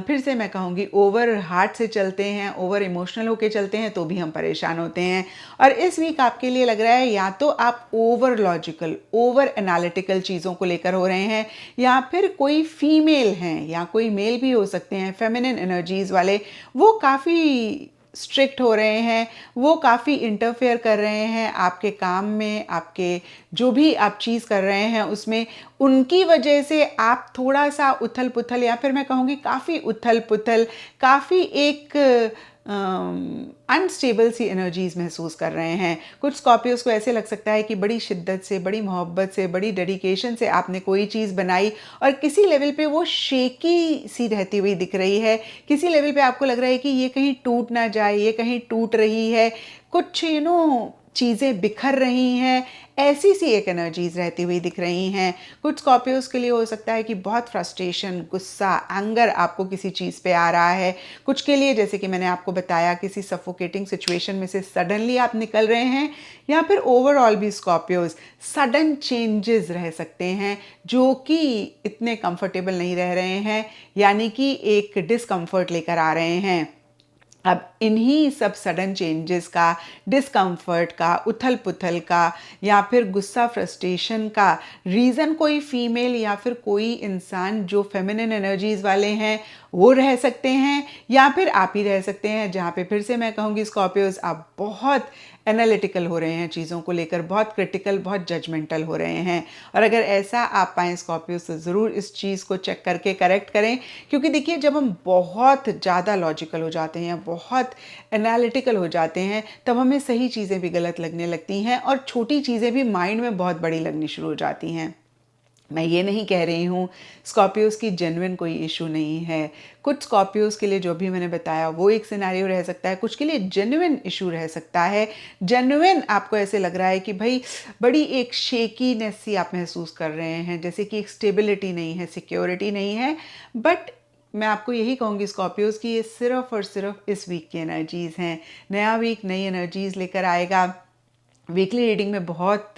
[SPEAKER 1] फिर से मैं कहूँगी ओवर हार्ट से चलते हैं, ओवर इमोशनल होके चलते हैं तो भी हम परेशान होते हैं। और इस वीक आपके लिए लग रहा है या तो आप ओवर लॉजिकल, ओवर एनालिटिकल चीज़ों को लेकर हो रहे हैं, या फिर कोई फीमेल हैं या कोई मेल भी हो सकते हैं फेमिनिन एनर्जीज़ वाले, वो काफ़ी स्ट्रिक्ट हो रहे हैं, वो काफ़ी इंटरफेयर कर रहे हैं आपके काम में, आपके जो भी आप चीज़ कर रहे हैं उसमें, उनकी वजह से आप थोड़ा सा उथल पुथल या फिर मैं कहूँगी काफ़ी उथल पुथल, काफ़ी एक अनस्टेबल सी एनर्जीज महसूस कर रहे हैं। कुछ स्कॉर्पियोज को ऐसे लग सकता है कि बड़ी शिद्दत से, बड़ी मोहब्बत से, बड़ी डेडिकेशन से आपने कोई चीज़ बनाई और किसी लेवल पे वो शेकी सी रहती हुई दिख रही है, किसी लेवल पे आपको लग रहा है कि ये कहीं टूट ना जाए, ये कहीं टूट रही है, कुछ चीज़ें बिखर रही हैं, ऐसी सी एक एनर्जीज रहती हुई दिख रही हैं। कुछ स्कॉर्पियोज के लिए हो सकता है कि बहुत फ्रस्ट्रेशन, गुस्सा, एंगर आपको किसी चीज़ पे आ रहा है। कुछ के लिए जैसे कि मैंने आपको बताया किसी सफोकेटिंग सिचुएशन में से सडनली आप निकल रहे हैं, या फिर ओवरऑल भी स्कॉर्पियोज सडन चेंजेस रह सकते हैं जो कि इतने कंफर्टेबल नहीं रह रहे हैं, यानी कि एक डिस्कम्फर्ट लेकर आ रहे हैं। अब इन्हीं सब सडन चेंजेस का, डिस्कम्फर्ट का, उथल पुथल का या फिर गुस्सा, फ्रस्ट्रेशन का रीज़न कोई फीमेल या फिर कोई इंसान जो फेमिनिन एनर्जीज़ वाले हैं वो रह सकते हैं, या फिर आप ही रह सकते हैं, जहाँ पे फिर से मैं कहूँगी स्कॉर्पियोज आप बहुत एनालिटिकल हो रहे हैं, चीज़ों को लेकर बहुत क्रिटिकल, बहुत जजमेंटल हो रहे हैं। और अगर ऐसा आप पाएँ स्कॉर्पियोज तो ज़रूर इस चीज़ को चेक करके करेक्ट करें, क्योंकि देखिए जब हम बहुत ज़्यादा लॉजिकल हो जाते हैं, बहुत एनालिटिकल हो जाते हैं, तब हमें सही चीज़ें भी गलत लगने लगती हैं और छोटी चीज़ें भी माइंड में बहुत बड़ी लगनी शुरू हो जाती हैं। मैं ये नहीं कह रही हूँ स्कॉर्पियोज़ की जेन्युइन कोई इशू नहीं है। कुछ स्कॉर्पियोज़ के लिए जो भी मैंने बताया वो एक सिनेरियो रह सकता है, कुछ के लिए जेन्युइन इशू रह सकता है। जेन्युइन आपको ऐसे लग रहा है कि भाई बड़ी एक शेकीनेस सी आप महसूस कर रहे हैं, जैसे कि एक स्टेबिलिटी नहीं है, सिक्योरिटी नहीं है। बट मैं आपको यही कहूँगी स्कॉर्पियोज़ की ये सिर्फ़ और सिर्फ इस वीक की एनर्जीज़ हैं। नया वीक नई एनर्जीज़ लेकर आएगा। वीकली रीडिंग में बहुत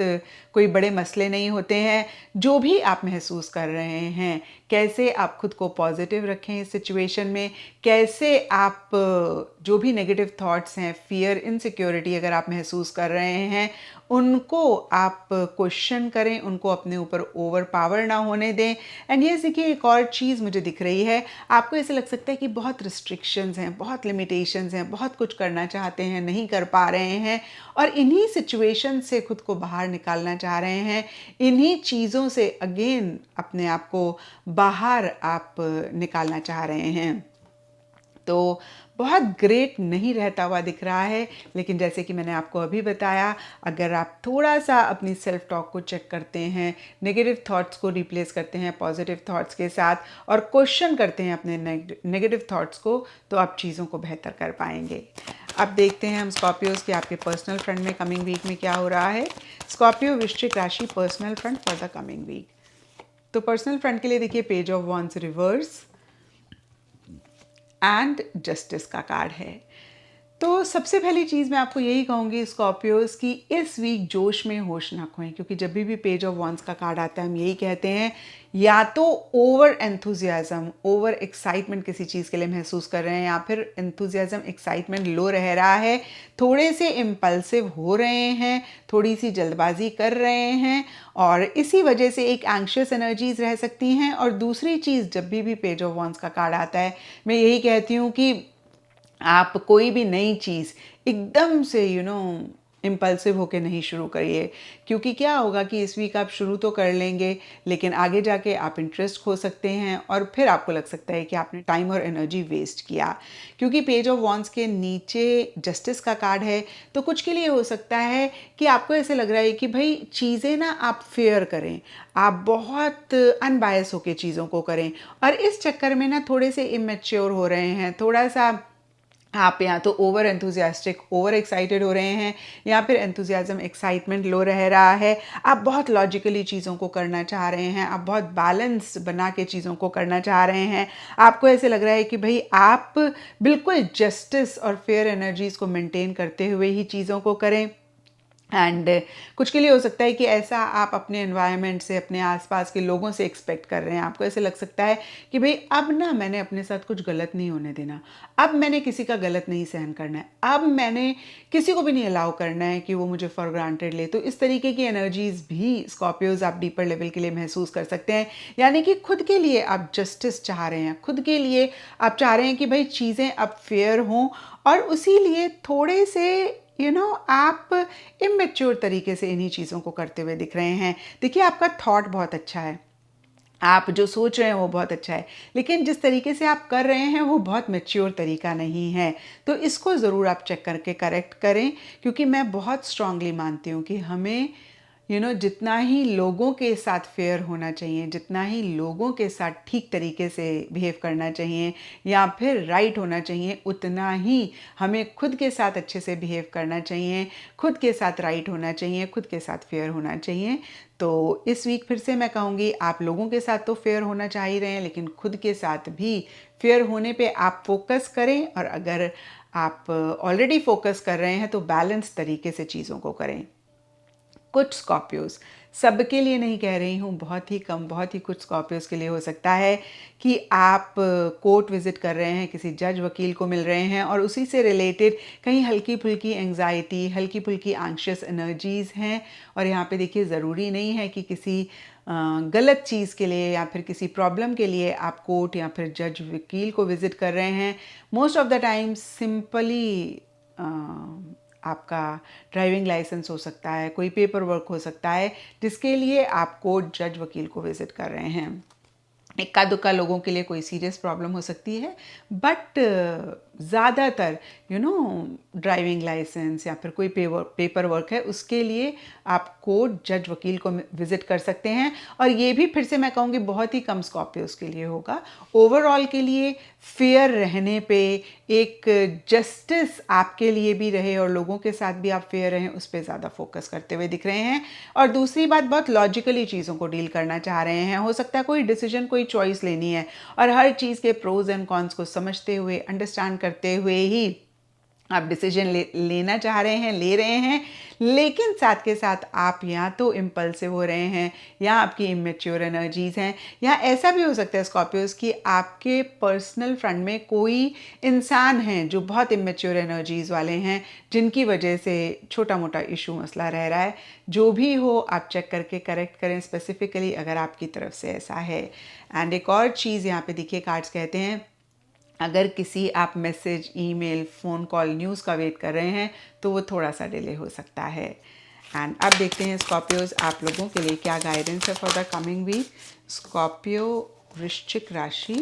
[SPEAKER 1] कोई बड़े मसले नहीं होते हैं। जो भी आप महसूस कर रहे हैं, कैसे आप खुद को पॉजिटिव रखें इस सिचुएशन में, कैसे आप जो भी नेगेटिव थॉट्स हैं, फियर, इनसिक्योरिटी अगर आप महसूस कर रहे हैं, उनको आप क्वेश्चन करें, उनको अपने ऊपर ओवर पावर ना होने दें। एंड ये देखिए एक और चीज़ मुझे दिख रही है, आपको ऐसे लग सकता है कि बहुत रिस्ट्रिक्शंस हैं, बहुत लिमिटेशंस हैं, बहुत कुछ करना चाहते हैं, नहीं कर पा रहे हैं और इन्हीं सिचुएशन से खुद को बाहर निकालना चाह रहे हैं। इन्हीं चीज़ों से अगेन अपने आप को बाहर आप निकालना चाह रहे हैं। तो बहुत ग्रेट नहीं रहता हुआ दिख रहा है, लेकिन जैसे कि मैंने आपको अभी बताया, अगर आप थोड़ा सा अपनी सेल्फ टॉक को चेक करते हैं, नेगेटिव थॉट्स को रिप्लेस करते हैं पॉजिटिव थॉट्स के साथ और क्वेश्चन करते हैं अपने नेगेटिव थॉट्स को, तो आप चीज़ों को बेहतर कर पाएंगे। अब देखते हैं हम स्कॉर्पियोज के आपके पर्सनल फ्रंट में कमिंग वीक में क्या हो रहा है। स्कॉर्पियो वृश्चिक राशि personal front for the coming week. तो पर्सनल फ्रंट के लिए देखिए page of wands reverse and justice का कार्ड है। तो सबसे पहली चीज़ मैं आपको यही कहूँगी स्कॉर्पियोज की इस वीक जोश में होश ना खोएं, क्योंकि जब भी पेज ऑफ वॉन्ड्स का कार्ड आता है हम यही कहते हैं, या तो ओवर एंथुजियाज्म, ओवर एक्साइटमेंट किसी चीज़ के लिए महसूस कर रहे हैं, या फिर एंथुजियाज्म, एक्साइटमेंट लो रह रहा है, थोड़े से इम्पल्सिव हो रहे हैं, थोड़ी सी जल्दबाजी कर रहे हैं और इसी वजह से एक एंग्शियस एनर्जीज रह सकती हैं। और दूसरी चीज़ जब भी पेज ऑफ वॉन्ड्स का कार्ड आता है मैं यही कहती हूँ कि आप कोई भी नई चीज़ एकदम से इम्पल्सिव होके नहीं शुरू करिए, क्योंकि क्या होगा कि इस वीक आप शुरू तो कर लेंगे लेकिन आगे जाके आप इंटरेस्ट खो सकते हैं और फिर आपको लग सकता है कि आपने टाइम और एनर्जी वेस्ट किया। क्योंकि पेज ऑफ वॉन्ड्स के नीचे जस्टिस का कार्ड है, तो कुछ के लिए हो सकता है कि आपको ऐसे लग रहा है कि भाई चीज़ें ना आप फेयर करें, आप बहुत अनबायस होके चीज़ों को करें और इस चक्कर में ना थोड़े से इमेच्योर हो रहे हैं, थोड़ा सा आप या तो ओवर एंथुजियास्टिक, ओवर एक्साइटेड हो रहे हैं, या फिर एंथुजियाज्म, एक्साइटमेंट लो रह रहा है। आप बहुत लॉजिकली चीज़ों को करना चाह रहे हैं, आप बहुत बैलेंस बना के चीज़ों को करना चाह रहे हैं। आपको ऐसे लग रहा है कि भाई आप बिल्कुल जस्टिस और फेयर एनर्जीज़ को मेंटेन करते हुए ही चीज़ों को करें। एंड कुछ के लिए हो सकता है कि ऐसा आप अपने एनवायरनमेंट से, अपने आसपास के लोगों से एक्सपेक्ट कर रहे हैं। आपको ऐसे लग सकता है कि भाई अब ना मैंने अपने साथ कुछ गलत नहीं होने देना, अब मैंने किसी का गलत नहीं सहन करना है, अब मैंने किसी को भी नहीं अलाउ करना है कि वो मुझे फॉर ग्रांटेड ले। तो इस तरीके की एनर्जीज भी स्कॉर्पियोज आप डीपर लेवल के लिए महसूस कर सकते हैं। यानी कि खुद के लिए आप जस्टिस चाह रहे हैं, खुद के लिए आप चाह रहे हैं कि भाई चीज़ें अब फेयर हों और उसी लिए थोड़े से आप इमेच्योर तरीके से इन्हीं चीज़ों को करते हुए दिख रहे हैं। देखिए आपका थॉट बहुत अच्छा है, आप जो सोच रहे हैं वो बहुत अच्छा है, लेकिन जिस तरीके से आप कर रहे हैं वो बहुत मैच्योर तरीका नहीं है। तो इसको ज़रूर आप चेक करके करेक्ट करें, क्योंकि मैं बहुत स्ट्रांगली मानती हूँ कि हमें जितना ही लोगों के साथ फेयर होना चाहिए, जितना ही लोगों के साथ ठीक तरीके से बिहेव करना चाहिए या फिर राइट होना चाहिए, उतना ही हमें खुद के साथ अच्छे से बिहेव करना चाहिए, खुद के साथ राइट होना चाहिए, खुद के साथ फेयर होना चाहिए। तो इस वीक फिर से मैं कहूँगी आप लोगों के साथ तो फेयर होना चाह ही रहे हैं, लेकिन खुद के साथ भी फेयर होने पे आप फोकस करें। और अगर आप ऑलरेडी फोकस कर रहे हैं तो बैलेंस तरीके से चीज़ों को करें। कुछ स्कॉर्पियोज, सबके लिए नहीं कह रही हूँ, बहुत ही कम, बहुत ही कुछ स्कॉर्पियोज के लिए हो सकता है कि आप कोर्ट विजिट कर रहे हैं, किसी जज वकील को मिल रहे हैं और उसी से रिलेटेड कहीं हल्की फुल्की एंग्जाइटी, हल्की फुल्की एंग्शियस एनर्जीज़ हैं। और यहाँ पे देखिए, ज़रूरी नहीं है कि किसी गलत चीज़ के लिए या फिर किसी प्रॉब्लम के लिए आप कोर्ट या फिर जज वकील को विज़िट कर रहे हैं। Most of the time simply आपका ड्राइविंग लाइसेंस हो सकता है, कोई पेपर वर्क हो सकता है जिसके लिए आप कोर्ट जज वकील को विज़िट कर रहे हैं। इक्का दुक्का लोगों के लिए कोई सीरियस प्रॉब्लम हो सकती है, बट ज़्यादातर ड्राइविंग लाइसेंस या फिर कोई पेपर वर्क है, उसके लिए आप कोर्ट जज वकील को विज़िट कर सकते हैं। और ये भी फिर से मैं कहूँगी बहुत ही कम स्कॉर्पियोज के लिए होगा। ओवरऑल के लिए फेयर रहने पे, एक जस्टिस आपके लिए भी रहे और लोगों के साथ भी आप फेयर रहें, उस पर ज़्यादा फोकस करते हुए दिख रहे हैं। और दूसरी बात, बहुत लॉजिकली चीज़ों को डील करना चाह रहे हैं। हो सकता है कोई डिसीजन, कोई चॉइस लेनी है और हर चीज़ के प्रोज एंड कॉन्स को समझते हुए, अंडरस्टैंड करते हुए ही आप डिसीजन लेना चाह रहे हैं, ले रहे हैं। लेकिन साथ के साथ आप या तो इम्पल्सिव हो रहे हैं या आपकी इमेच्योर एनर्जीज़ हैं, या ऐसा भी हो सकता है स्कॉर्पियोज कि आपके पर्सनल फ्रंट में कोई इंसान हैं जो बहुत इमेच्योर एनर्जीज़ वाले हैं, जिनकी वजह से छोटा मोटा इशू मसला रह रहा है। जो भी हो, आप चेक करके करेक्ट करें स्पेसिफिकली अगर आपकी तरफ से ऐसा है। एंड एक और चीज़ यहाँ पे देखिए, कार्ड्स कहते हैं अगर किसी आप message, email, phone call, news का वेट कर रहे हैं तो वो थोड़ा सा डिले हो सकता है। एंड अब देखते हैं स्कॉर्पियोज आप लोगों के लिए क्या गाइडेंस है for the coming week. Scorpio Vrishchik राशि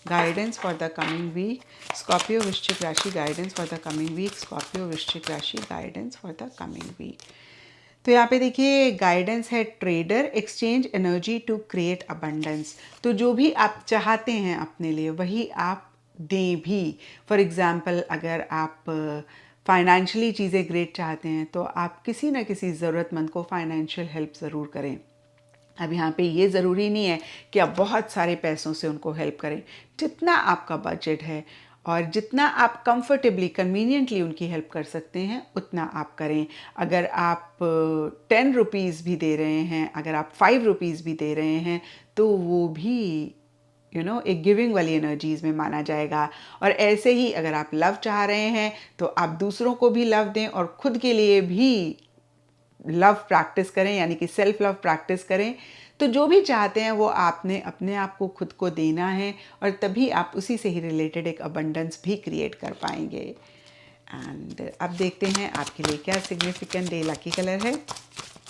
[SPEAKER 1] guidance for the coming week. Scorpio Vrishchik राशि guidance for the coming week. Scorpio Vrishchik राशि guidance for the coming week. तो यहाँ पे देखिए गाइडेंस है trader, exchange energy to create abundance. तो जो भी आप चाहते हैं अपने लिए वही आप दें भी। फॉर एग्ज़ाम्पल, अगर आप फाइनेंशियली चीज़ें ग्रेट चाहते हैं तो आप किसी न किसी ज़रूरतमंद को फाइनेंशियल हेल्प ज़रूर करें। अब यहाँ पे ये ज़रूरी नहीं है कि आप बहुत सारे पैसों से उनको हेल्प करें। जितना आपका बजट है और जितना आप कंफर्टेबली, कन्वीनियंटली उनकी हेल्प कर सकते हैं, उतना आप करें। अगर आप 10 रुपीज़ भी दे रहे हैं, अगर आप 5 रुपीज़ भी दे रहे हैं, तो वो भी एक गिविंग वाली एनर्जीज़ में माना जाएगा। और ऐसे ही अगर आप लव चाह रहे हैं तो आप दूसरों को भी लव दें और खुद के लिए भी लव प्रैक्टिस करें, यानी कि सेल्फ लव प्रैक्टिस करें। तो जो भी चाहते हैं वो आपने अपने आप को खुद को देना है और तभी आप उसी से ही रिलेटेड एक अबंडेंस भी क्रिएट कर पाएंगे। एंड अब देखते हैं आपके लिए क्या सिग्निफिकेंट डे लकी कलर है।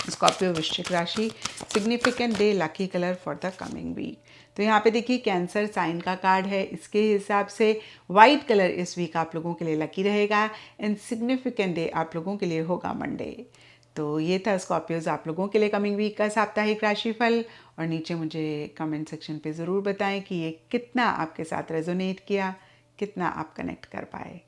[SPEAKER 1] स्कॉर्पियो वृश्चिक राशि, significant day lucky colour for the coming week. तो यहाँ पे देखिए कैंसर साइन का कार्ड है, इसके हिसाब से वाइट कलर इस वीक आप लोगों के लिए लकी रहेगा। एंड सिग्निफिकेंट डे आप लोगों के लिए होगा मंडे। तो ये था स्कॉर्पियोज आप लोगों के लिए कमिंग वीक का साप्ताहिक राशिफल। और नीचे मुझे कमेंट सेक्शन पे ज़रूर बताएं कि ये कितना आपके साथ रेजोनेट किया, कितना आप कनेक्ट कर पाए।